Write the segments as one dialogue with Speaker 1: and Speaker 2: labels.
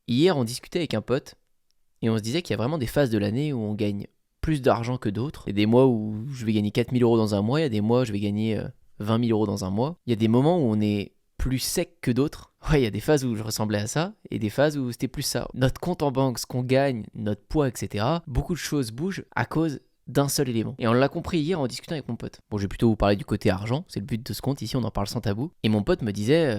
Speaker 1: Hier, on discutait avec un pote et on se disait qu'il y a vraiment des phases de l'année où on gagne plus d'argent que d'autres. Il y a des mois où je vais gagner 4 000 € dans un mois, il y a des mois où je vais gagner 20 000 € dans un mois. Il y a des moments où on est plus sec que d'autres. Ouais, il y a des phases où je ressemblais à ça et des phases où c'était plus ça. Notre compte en banque, ce qu'on gagne, notre poids, etc. Beaucoup de choses bougent à cause d'un seul élément. Et on l'a compris hier en discutant avec mon pote. Bon, je vais plutôt vous parler du côté argent, c'est le but de ce compte, ici on en parle sans tabou. Et mon pote me disait,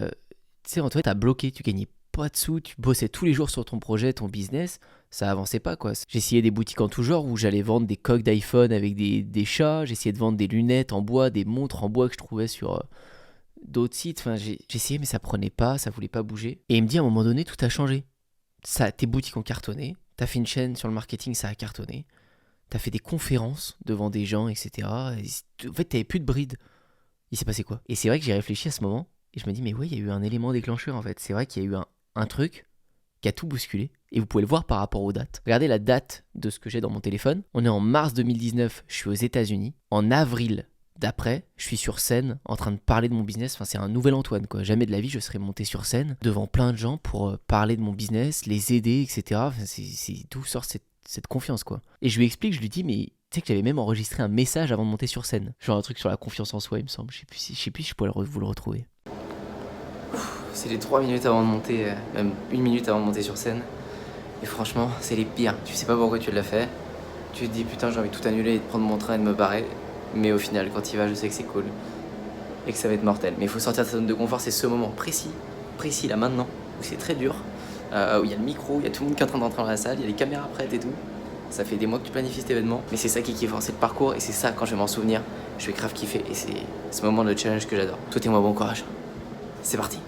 Speaker 1: tu sais Antoine, t'as bloqué, tu gagnais pas de sous, tu bossais tous les jours sur ton projet, ton business, ça avançait pas quoi. J'essayais des boutiques en tout genre où j'allais vendre des coques d'iPhone avec des chats, j'essayais de vendre des lunettes en bois, des montres en bois que je trouvais sur d'autres sites, enfin j'essayais mais ça prenait pas, ça voulait pas bouger. Et il me dit à un moment donné tout a changé. Ça, tes boutiques ont cartonné, t'as fait une chaîne sur le marketing, ça a cartonné, t'as fait des conférences devant des gens, etc. En fait t'avais plus de bride. Il s'est passé quoi? Et c'est vrai que j'ai réfléchi à ce moment et je me dis mais ouais il y a eu un élément déclencheur en fait. C'est vrai qu'il y a eu un truc qui a tout bousculé. Et vous pouvez le voir par rapport aux dates. Regardez la date de ce que j'ai dans mon téléphone. On est en mars 2019, je suis aux États-Unis. En avril d'après, je suis sur scène en train de parler de mon business. Enfin, c'est un nouvel Antoine, quoi. Jamais de la vie, je serais monté sur scène devant plein de gens pour parler de mon business, les aider, etc. Enfin, c'est d'où sort cette confiance, quoi. Et je lui explique, je lui dis, mais tu sais que j'avais même enregistré un message avant de monter sur scène. Genre un truc sur la confiance en soi, il me semble. Je sais plus si je pourrais vous le retrouver. C'est les 3 minutes avant de monter, même 1 minute avant de monter sur scène. Et franchement, c'est les pires. Tu sais pas pourquoi tu l'as fait. Tu te dis putain, j'ai envie de tout annuler et de prendre mon train et de me barrer. Mais au final, quand il va, je sais que c'est cool. Et que ça va être mortel. Mais il faut sortir de sa zone de confort, c'est ce moment précis là maintenant, où c'est très dur. Où il y a le micro, il y a tout le monde qui est en train d'entrer dans la salle, il y a les caméras prêtes et tout. Ça fait des mois que tu planifies cet événement. Mais c'est ça qui est kiffant, c'est le parcours. Et c'est ça, quand je vais m'en souvenir, je vais grave kiffer. Et c'est ce moment de challenge que j'adore. Souhaitez-moi bon courage. C'est parti.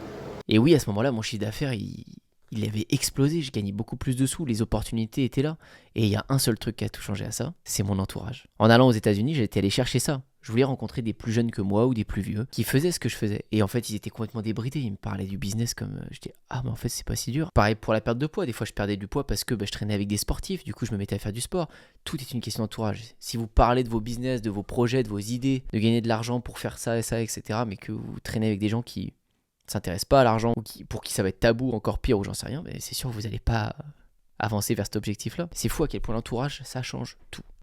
Speaker 1: Et oui, à ce moment-là, mon chiffre d'affaires, il avait explosé. Je gagnais beaucoup plus de sous. Les opportunités étaient là. Et il y a un seul truc qui a tout changé à ça, c'est mon entourage. En allant aux États-Unis, j'étais allé chercher ça. Je voulais rencontrer des plus jeunes que moi ou des plus vieux qui faisaient ce que je faisais. Et en fait, ils étaient complètement débridés. Ils me parlaient du business comme. Je dis, ah, mais en fait, c'est pas si dur. Pareil pour la perte de poids. Des fois, je perdais du poids parce que je traînais avec des sportifs. Du coup, je me mettais à faire du sport. Tout est une question d'entourage. Si vous parlez de vos business, de vos projets, de vos idées, de gagner de l'argent pour faire ça et ça, etc., mais que vous traînez avec des gens qui s'intéressent pas à l'argent ou pour qui ça va être tabou, encore pire ou j'en sais rien, mais c'est sûr que vous n'allez pas avancer vers cet objectif-là. C'est fou à quel point l'entourage, ça change tout.